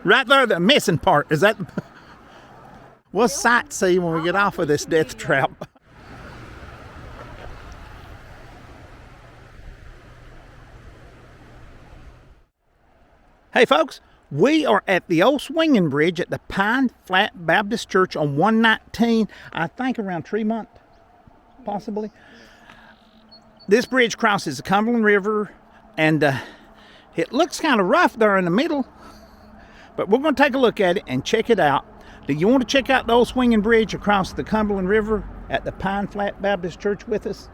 Right there, the missing part. Is that... We'll sightsee when we get off of this death trap. Hey folks, we are at the old swinging bridge at the Pine Flat Baptist Church on 119, I think around Tremont, possibly. This bridge crosses the Cumberland River, and it looks kind of rough there in the middle, but we're going to take a look at it and check it out. Do you want to check out the old swinging bridge across the Cumberland River at the Pine Flat Baptist Church with us?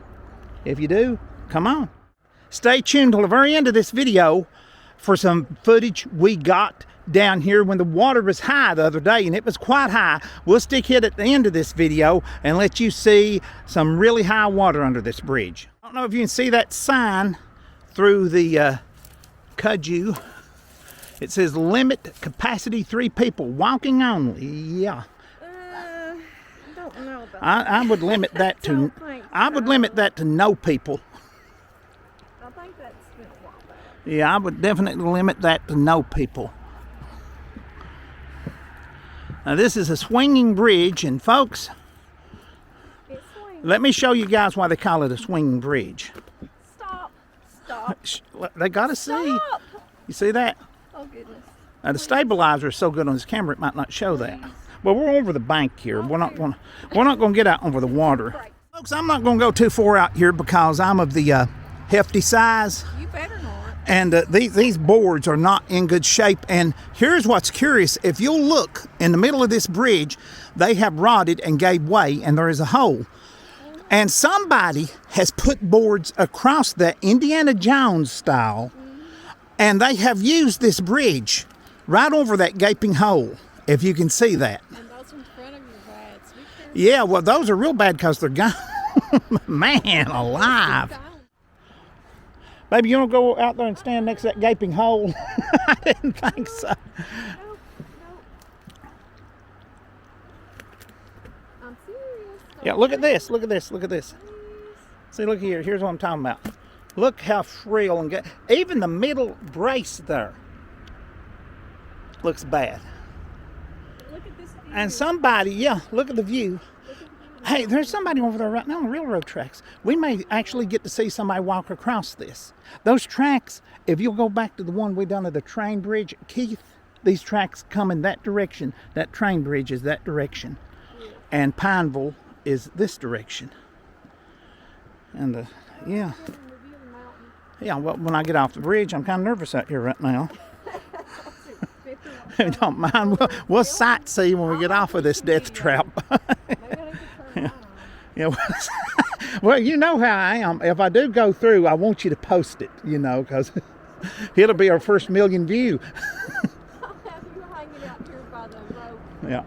If you do, come on. Stay tuned till the very end of this video for some footage we got down here when the water was high the other day, and it was quite high. We'll stick it at the end of this video and let you see some really high water under this bridge. I don't know if you can see that sign through the kudzu. It says limit capacity 3 people, walking only. Yeah. I don't know about I would limit that to I would limit that to no people. I think that's been a while back. Yeah, I would definitely limit that to no people. Now this is a swinging bridge, and folks, It's swinging. let me show you guys why they call it a swinging bridge. Stop. Stop. They gotta see. Stop. You see that? Oh goodness. Now the stabilizer is so good on this camera it might not show that. Well, we're over the bank here. We're not gonna get out over the water. Right. Folks, I'm not gonna go too far out here because I'm of the hefty size. You better not. And these boards are not in good shape. And here's what's curious. If you'll look in the middle of this bridge, they have rotted and gave way, and there is a hole. And somebody has put boards across that Indiana Jones style, and they have used this bridge right over that gaping hole, if you can see that. And those in front of you are bad. So be careful. Yeah, well, those are real bad because they're gone. Man alive. Baby, you want to go out there and stand next to that gaping hole? I didn't think so. Nope. Nope. I'm serious. Yeah, look at this. Look at this. Look at this. See, look here. Here's what I'm talking about. Look how frail and even the middle brace there looks bad. Look at this view. And somebody, yeah, look at the view. Hey, there's somebody over there right now on the railroad tracks. We may actually get to see somebody walk across this. Those tracks, if you'll go back to the one we done at the train bridge, Keith, these tracks come in that direction. That train bridge is that direction. And Pineville is this direction. And yeah. Yeah, well, when I get off the bridge, I'm kind of nervous out here right now. Don't mind. We'll sightsee when we get off of this death trap. Yeah. Well, you know how I am. If I do go through, I want you to post it, you know, because it'll be our first million view. I'll have you hanging out here by the road. Yeah.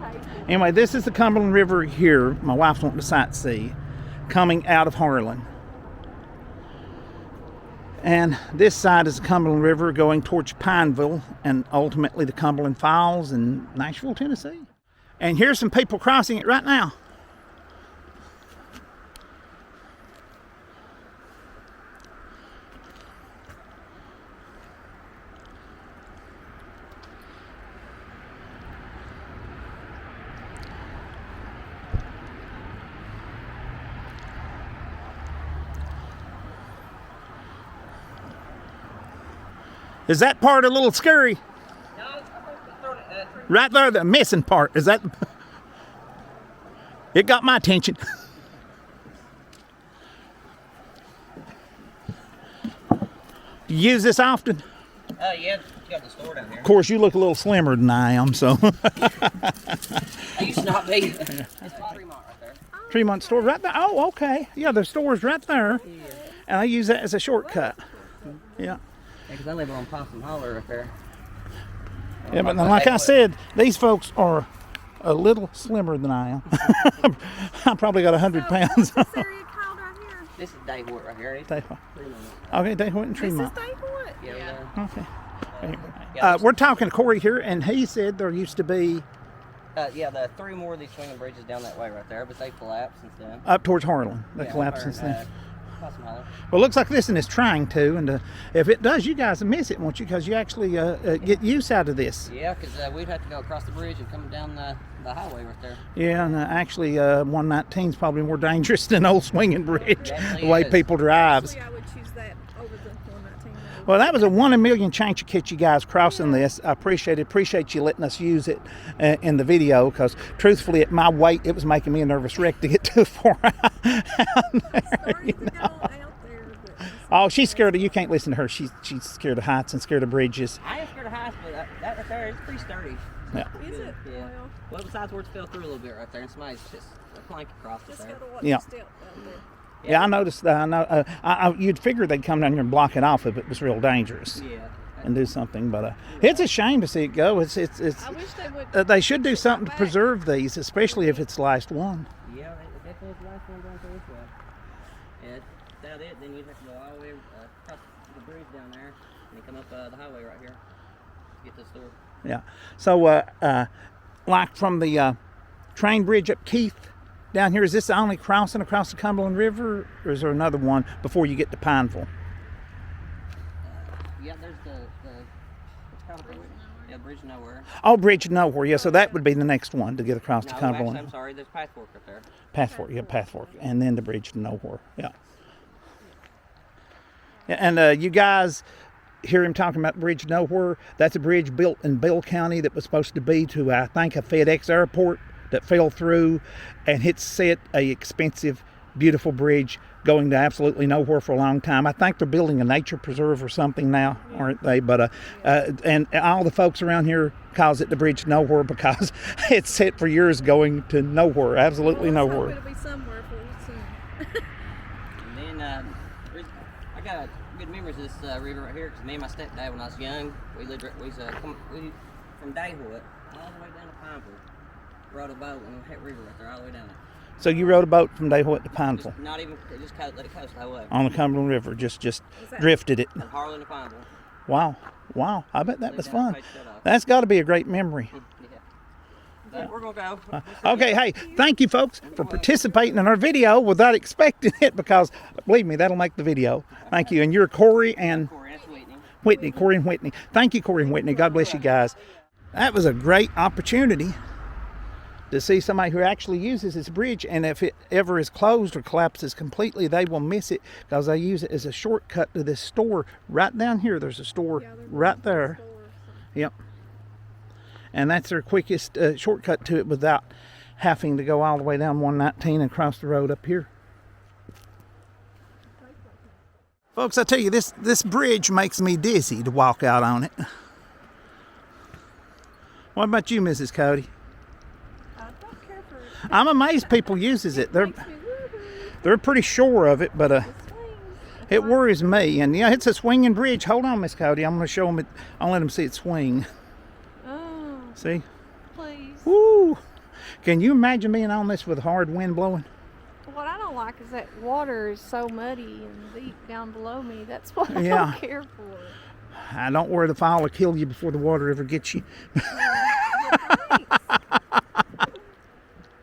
Okay. Anyway, this is the Cumberland River here. My wife's wanting to sightsee, coming out of Harlan. And this side is the Cumberland River going towards Pineville and ultimately the Cumberland Falls in Nashville, Tennessee. And here's some people crossing it right now. Is that part a little scary? No, Right there, the missing part. Is that... It got my attention. Do you use this often? yeah, you got the store down there. Of course, you look a little slimmer than I am, so... I used to not be. That's Tremont right there. Tremont store right there. Oh, okay. Yeah, the store's right there. Yeah. And I use that as a shortcut. Yeah. Because I live on Possum Holler up there. Yeah, but like I said, these folks are a little slimmer than I am. I probably got 100 pounds. What's this area called right here? This is Dayport right here. Dayport. Okay, Dayport and Tremont. This is Dayport? Yeah. Okay. Yeah, We're talking to Corey here, and he said there used to be... yeah, the 3 more of these swinging bridges down that way right there, but they collapsed since then. Up towards Harlan. They Yeah, collapsed or, since then. Awesome, Harlan. Well, it looks like this one is trying to, and if it does, you guys will miss it, won't you? Because you actually get use out of this. Yeah, because we'd have to go across the bridge and come down the highway right there. Yeah, and actually 119 is probably more dangerous than Old Swinging Bridge, Definitely the way is. people drive. Actually, I would choose that over the 119. Well, that was a 1 in a million chance to catch you guys crossing this. I appreciate it. Appreciate you letting us use it in the video, because truthfully, at my weight, it was making me a nervous wreck to get too far out there. Starting to go out there, but Oh, she's scared of, you can't listen to her. She's scared of heights and scared of bridges. I am scared of heights, but that right there is pretty sturdy. Yeah. is it? Yeah. Well, besides where it fell through a little bit right there, and somebody's just a plank across it Just there. gotta watch Yeah. the step out there. Yeah, I noticed that. I know. You'd figure they'd come down here and block it off if it was real dangerous Yeah. and do something. But it's a shame to see it go. It's I wish they would. they should do something to back. preserve these, especially if it's the last one. Yeah, it definitely is the last one going through this way. Yeah, without it, then you'd have to go all the way across the bridge down there and then come up the highway right here to get to the store. Yeah. So, like from the train bridge up Keith down here, is this the only crossing across the Cumberland River, or is there another one before you get to Pineville? Yeah, there's what's called the bridge? Yeah, Bridge of Nowhere. Oh, Bridge of Nowhere. Yeah, so that would be the next one to get across No, to actually, Cumberland. I'm sorry, there's Path Fork up there. Path Fork, yeah, Path Fork, and then the Bridge to Nowhere. Yeah. Yeah, and you guys hear him talking about the Bridge to Nowhere. That's a bridge built in Bell County that was supposed to be to, I think, a FedEx airport that fell through, and it's set a expensive, beautiful bridge going to absolutely nowhere for a long time. I think they're building a nature preserve or something now, aren't they? But and all the folks around here calls it the Bridge to Nowhere because it's set for years going to nowhere, absolutely Well, let's hope nowhere. it'll be somewhere for you soon. And then I got good memories of this river right here because me and my stepdad, when I was young, we lived from Daywood all the way down to Pineville. Rode a boat on the river right there all the way down there. So you rode a boat from Daywood to Pineville Not even, just kind of let it coast that way. on the Cumberland River, just that- drifted it. From Harlan to Pineville. Wow, I bet that was Lived down fun. the page shut off. That's got to be a great memory. Yeah. We're gonna go. Okay, hey, thank you folks for participating in our video without expecting it, because believe me, that'll make the video. Thank you. And you're Corey and Corey, that's Whitney. Whitney, Corey and Whitney. Thank you, Corey and Whitney. God bless you guys. That was a great opportunity to see somebody who actually uses this bridge, and if it ever is closed or collapses completely, they will miss it because they use it as a shortcut to this store right down here. There's a store Yeah, they're right there. store, so. Yep. And that's their quickest shortcut to it without having to go all the way down 119 and cross the road up here. Folks, I tell you, this bridge makes me dizzy to walk out on it. What about you, Mrs. Cody? I don't care for it. I'm amazed people uses it. Makes me woo-hoo. They're pretty sure of it, but It swings. it worries me. And yeah, it's a swinging bridge. Hold on, Miss Cody. I'm going to show them it. I'll let them see it swing. Oh, See? please. Woo! Can you imagine being on this with a hard wind blowing? What I don't like is that water is so muddy and deep down below me. That's what I Yeah. don't care for. I don't worry, the fire will kill you before the water ever gets you. Thanks.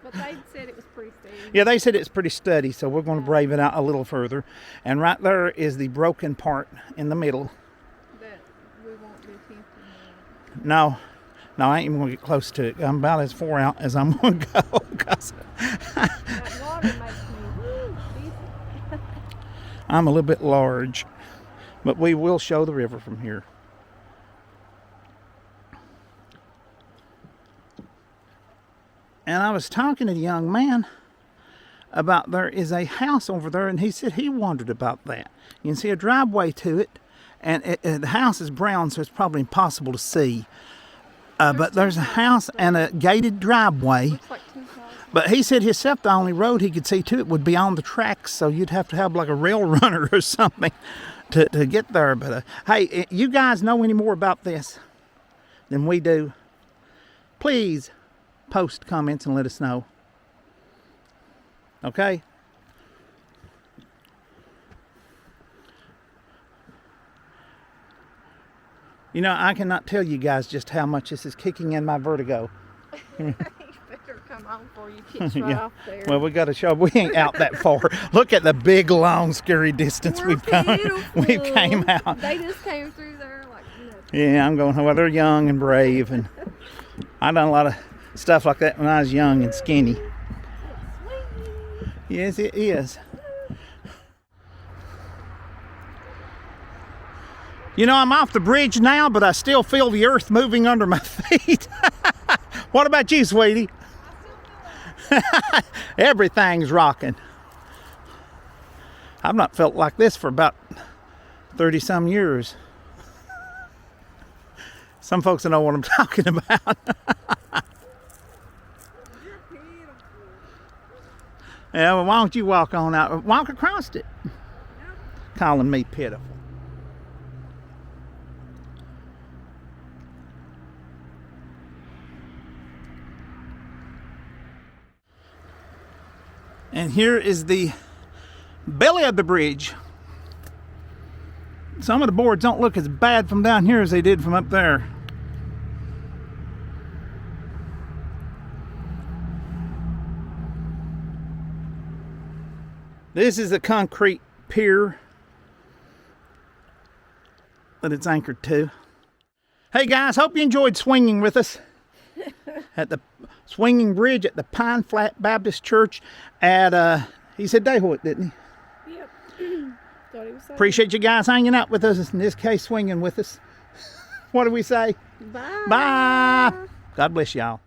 But they said it was pretty steady. Yeah, they said it's pretty steady, so we're going to brave it out a little further. And right there is the broken part in the middle. That we won't be tempted. No, I ain't even going to get close to it. I'm about as far out as I'm going to go. 'Cause That water makes me dizzy. I'm a little bit large. But we will show the river from here. And I was talking to the young man about there is a house over there, and he said he wondered about that. You can see a driveway to it, and the house is brown, so it's probably impossible to see. But there's a house and a gated driveway. Looks like 2,000. But he said himself the only road he could see to it would be on the tracks, so you'd have to have like a rail runner or something to get there. But hey, you guys know any more about this than we do, please post comments and let us know. Okay? I cannot tell you guys just how much this is kicking in my vertigo. You better come on for you. Kids right Yeah. off there. Well, we got to show. We ain't out that far. Look at the big, long, scary distance We're we've come. beautiful. We came out. They just came through there like nothing. Yeah, I'm going. Well, they're young and brave, and I done a lot of stuff like that when I was young and skinny. Sweet. Yes, it is. You know, I'm off the bridge now, but I still feel the earth moving under my feet. What about you, sweetie? Everything's rocking. I've not felt like this for about 30 some years. Some folks know what I'm talking about. You're beautiful. Yeah, well, why don't you walk on out, walk across it, Yep. calling me pitiful. And here is the belly of the bridge. Some of the boards don't look as bad from down here as they did from up there. This is a concrete pier that it's anchored to. Hey guys, hope you enjoyed swinging with us at the swinging bridge at the Pine Flat Baptist Church at, he said Dayhoit, didn't he? Yep. Thought he was saying. Appreciate you guys hanging out with us, in this case swinging with us. What do we say? Bye. Bye. God bless y'all.